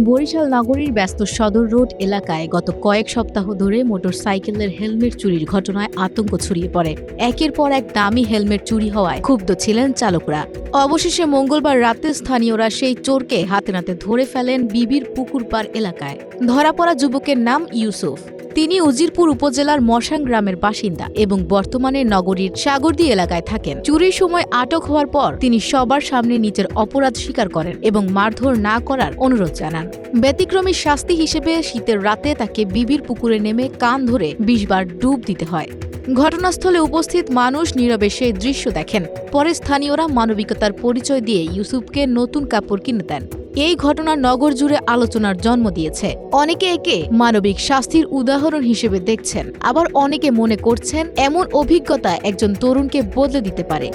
বরিশাল নগরীর ব্যস্ত সদর রোড এলাকায় গত কয়েক সপ্তাহ ধরে মোটরসাইকেলের হেলমেট চুরির ঘটনায় আতঙ্ক ছড়িয়ে পড়ে। একের পর এক দামি হেলমেট চুরি হওয়ায় ক্ষুব্ধ ছিলেন চালকরা। অবশেষে মঙ্গলবার রাতে স্থানীয়রা সেই চোরকে হাতে নাতে ধরে ফেলেন বিবির পুকুরপাড় এলাকায়। ধরা পড়া যুবকের নাম ইউসুফ। তিনি উজিরপুর উপজেলার মশাং গ্রামের বাসিন্দা এবং বর্তমানে নগরীর সাগরদী এলাকায় থাকেন। চুরির সময় আটক হওয়ার পর তিনি সবার সামনে নিজের অপরাধ স্বীকার করেন এবং মারধর না করার অনুরোধ জানান। ব্যতিক্রমী শাস্তি হিসেবে শীতের রাতে তাকে বিবির পুকুরে নেমে কান ধরে 20 বার ডুব দিতে হয়। ঘটনাস্থলে উপস্থিত মানুষ নীরবে সেই দৃশ্য দেখেন। পরে স্থানীয়রা মানবিকতার পরিচয় দিয়ে ইউসুফকে নতুন কাপড় কিনে দেন। এই ঘটনা নগর জুড়ে আলোচনার জন্ম দিয়েছে। অনেকে একে মানবিক শাস্তির উদাহরণ হিসেবে দেখছেন, আবার অনেকে মনে করছেন এমন অভিজ্ঞতা একজন তরুণকে বদলে দিতে পারে।